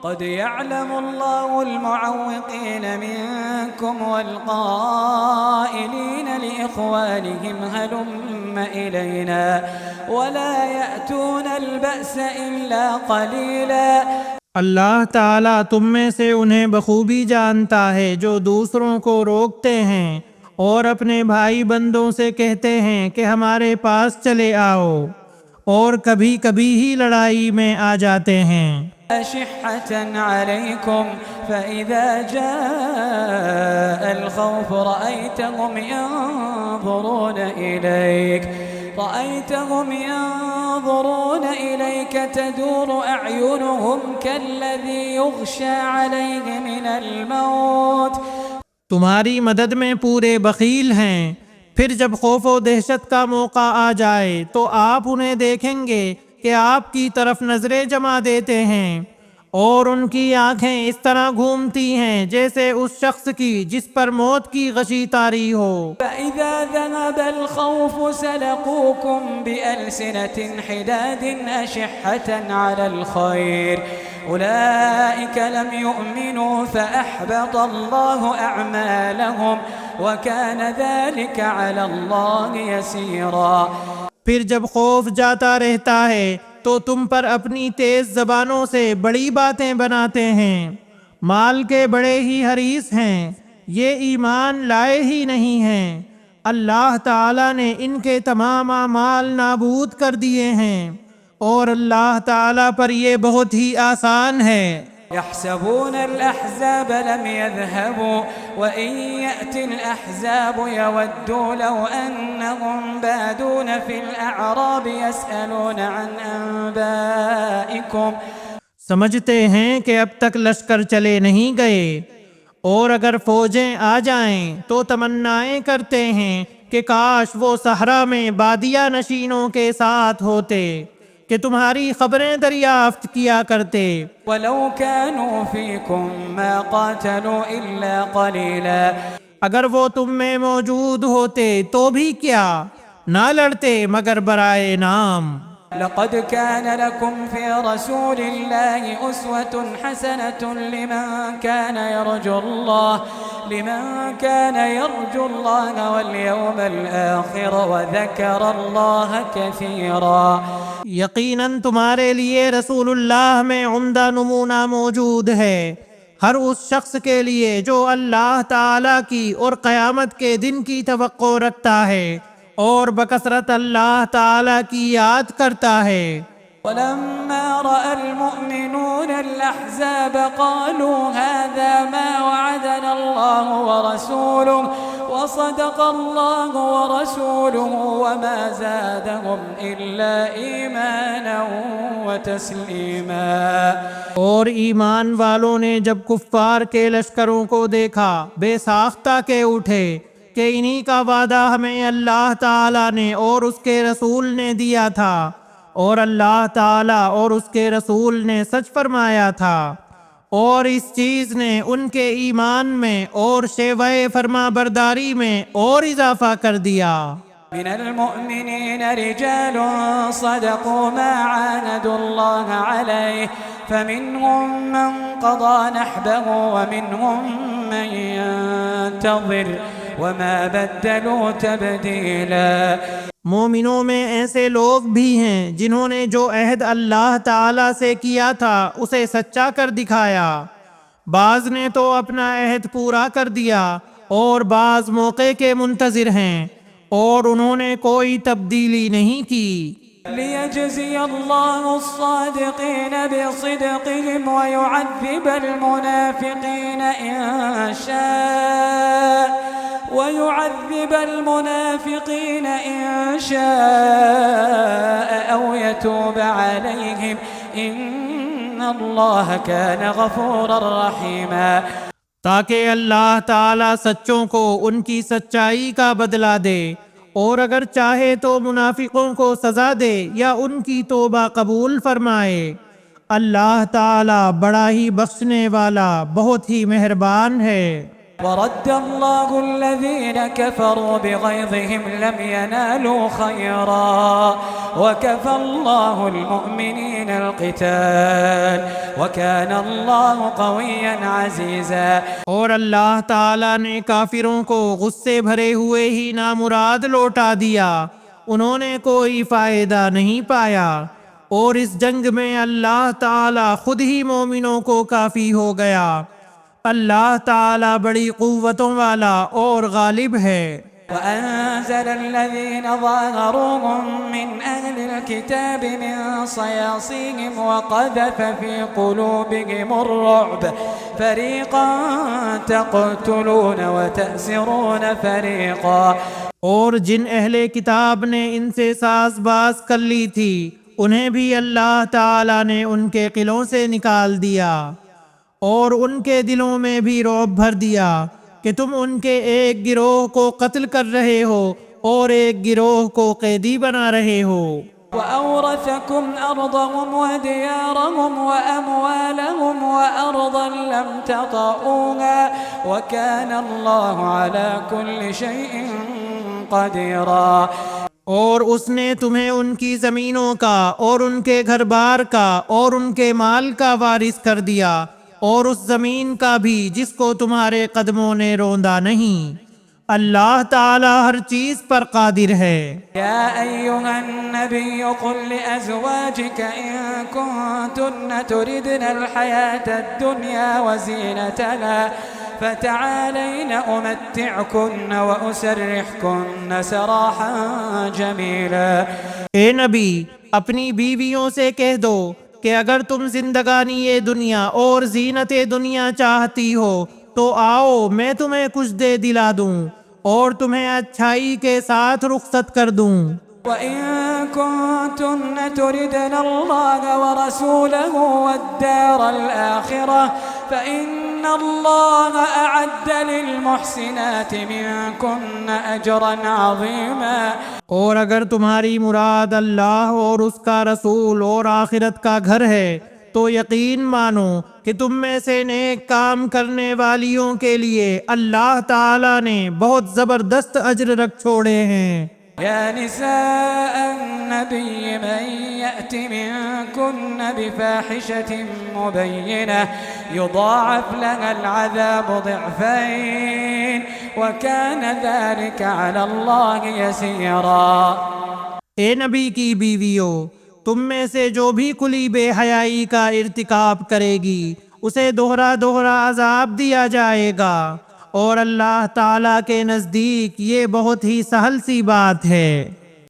قد يعلم الله المعوقين منكم والقائلين لإخوانهم هلم إلينا ولا يأتون البأس إلا قليلا۔ اللہ تعالیٰ تم میں سے انہیں بخوبی جانتا ہے جو دوسروں کو روکتے ہیں اور اپنے بھائی بندوں سے کہتے ہیں کہ ہمارے پاس چلے آؤ، اور کبھی کبھی ہی لڑائی میں آ جاتے ہیں۔ أشحة عليكم فإذا جاء الخوف رأيتهم ينظرون إليك تدور أعينهم كالذي يغشى عليه من الموت۔ تمہاری مدد میں پورے بخیل ہیں، پھر جب خوف و دہشت کا موقع آ جائے تو آپ انہیں دیکھیں گے کہ آپ کی طرف نظریں جما دیتے ہیں، اور ان کی آنکھیں اس طرح گھومتی ہیں جیسے اس شخص کی جس پر موت کی غشی طاری ہو۔ فإذا ذهب الخوف سلقوكم بألسنة حداد أشحة على الخير أولئك لم يؤمنوا فأحبط الله أعمالهم وكان ذلك على الله يسيرا۔ پھر جب خوف جاتا رہتا ہے تو تم پر اپنی تیز زبانوں سے بڑی باتیں بناتے ہیں، مال کے بڑے ہی حریص ہیں، یہ ایمان لائے ہی نہیں ہیں، اللہ تعالیٰ نے ان کے تمام اعمال نابود کر دیے ہیں، اور اللہ تعالیٰ پر یہ بہت ہی آسان ہے۔ يحسبون الأحزاب لم يذهبوا وإن يأتي الأحزاب يودوا لو أنهم بادون في الأعراب يسألون عن أنبائكم۔ سمجھتے ہیں کہ اب تک لشکر چلے نہیں گئے، اور اگر فوجیں آ جائیں تو تمنائیں کرتے ہیں کہ کاش وہ صحرا میں بادیہ نشینوں کے ساتھ ہوتے کہ تمہاری خبریں دریافت کیا کرتے۔ وَلَوْ كَانُوا فِيكُمْ مَا قَاتَلُوا إِلَّا قَلِيلًا، اگر وہ تم میں موجود ہوتے تو بھی کیا، نہ لڑتے مگر برائے نام۔ لَقَدْ كَانَ لَكُمْ فِي رَسُولِ اللَّهِ أُسْوَةٌ حَسَنَةٌ لِمَنْ كَانَ يَرْجُو اللَّهَ وَالْيَوْمَ الْآخِرَ وَذَكَرَ اللَّهَ كَثِيرًا۔ یقیناً تمہارے لیے رسول اللہ میں عمدہ نمونہ موجود ہے، ہر اس شخص کے لیے جو اللہ تعالیٰ کی اور قیامت کے دن کی توقع رکھتا ہے اور بکثرت اللہ تعالیٰ کی یاد کرتا ہے۔ وَلَمَّا رَأَى الْمُؤْمِنُونَ الْأَحْزَابَ قَالُوا هَذَا مَا وَعَدَنَا اللَّهُ وَرَسُولُهُ وَصَدَقَ اللَّهُ وَرَسُولُهُ وَمَا زَادَهُمْ إِلَّا إِيمَانًا وَتَسْلِيمًا۔ اور ایمان والوں نے جب کفار کے لشکروں کو دیکھا بے ساختہ کے اٹھے کہ انہی کا وعدہ ہمیں اللہ تعالیٰ نے اور اس کے رسول نے دیا تھا، اور اللہ تعالیٰ اور اس کے رسول نے سچ فرمایا تھا، اور اس چیز نے ان کے ایمان میں اور شیوہ فرما برداری میں اور اضافہ کر دیا۔ من المؤمنين رجال صدقوا ما عاهدوا الله عليه فمنهم من قضى نحبه ومنهم من ينتظر وما بدلوا تبديلا۔ مومنوں میں ایسے لوگ بھی ہیں جنہوں نے جو عہد اللہ تعالیٰ سے کیا تھا اسے سچا کر دکھایا، بعض نے تو اپنا عہد پورا کر دیا اور بعض موقع کے منتظر ہیں، اور انہوں نے کوئی تبدیلی نہیں کی۔ لِيَجْزِيَ اللَّهُ الصَّادِقِينَ بِصِدْقِهِمْ وَيُعَذِّبَ الْمُنَافِقِينَ إِن شَاءَ أَوْ يَتُوبَ عَلَيْهِمْ إِنَّ اللَّهَ كَانَ غَفُورًا رَحِيمًا۔ تاکہ اللہ تعالیٰ سچوں کو ان کی سچائی کا بدلہ دے، اور اگر چاہے تو منافقوں کو سزا دے یا ان کی توبہ قبول فرمائے۔ اللہ تعالیٰ بڑا ہی بخشنے والا، بہت ہی مہربان ہے۔ ورد الله الذين كفروا بغيظهم لم ينالوا خيرا وكفى الله المؤمنين القتال وكان الله قويا عزيزا۔ اور اللہ تعالیٰ نے کافروں کو غصے بھرے ہوئے ہی نامراد لوٹا دیا، انہوں نے کوئی فائدہ نہیں پایا، اور اس جنگ میں اللہ تعالیٰ خود ہی مومنوں کو کافی ہو گیا۔ اللہ تعالیٰ بڑی قوتوں والا اور غالب ہے۔ وأنزل الذين ظاهروهم من أهل الكتاب من صياصيهم وقذف في قلوبهم الرعب فريقا تقتلون وتأسرون فريقا۔ اور جن اہل کتاب نے ان سے ساز باز کر لی تھی انہیں بھی اللہ تعالیٰ نے ان کے قلعوں سے نکال دیا، اور ان کے دلوں میں بھی رعب بھر دیا کہ تم ان کے ایک گروہ کو قتل کر رہے ہو اور ایک گروہ کو قیدی بنا رہے ہو۔ وأورثكم أرضهم وديارهم وأموالهم وأرضا لم تطئوها وكان الله على كل شيء قديرا۔ اور اس نے تمہیں ان کی زمینوں کا اور ان کے گھر بار کا اور ان کے مال کا وارث کر دیا، اور اس زمین کا بھی جس کو تمہارے قدموں نے روندا نہیں۔ اللہ تعالی ہر چیز پر قادر ہے۔ یا ایھا النبی قل لأزواجک ان کنتن تردن الحیاة الدنیا وزینتها فتعالین امتعکن واسرحکن سراحا جمیلا۔ اے نبی اپنی بیویوں سے کہہ دو کہ اگر تم زندگانی یہ دنیا اور زینت دنیا چاہتی ہو تو آؤ میں تمہیں کچھ دے دلا دوں اور تمہیں اچھائی کے ساتھ رخصت کر دوں۔ وَإِن كُنتُنَّ تُرِدْنَ اللَّهَ وَرَسُولَهُ وَالدَّارَ الْآخِرَةَ فَإِنَّ اللَّهَ أَعَدَّ لِلْمُحْسِنَاتِ مِنكُنَّ أَجْرًا عَظِيمًا۔ اور اگر تمہاری مراد اللہ اور اس کا رسول اور آخرت کا گھر ہے تو یقین مانو کہ تم میں سے نیک کام کرنے والیوں کے لیے اللہ تعالیٰ نے بہت زبردست اجر رکھ چھوڑے ہیں۔ یا نساء النبی من یأت منکن بفاحشة مبینہ یضاعف لها العذاب ضعفین وکان ذلك علی اللہ یسیرا۔ اے نبی کی بیویوں، تم میں سے جو بھی کھلی بے حیائی کا ارتکاب کرے گی اسے دوہرا دوہرا عذاب دیا جائے گا، اور اللہ تعالیٰ کے نزدیک یہ بہت ہی سہل سی بات ہے۔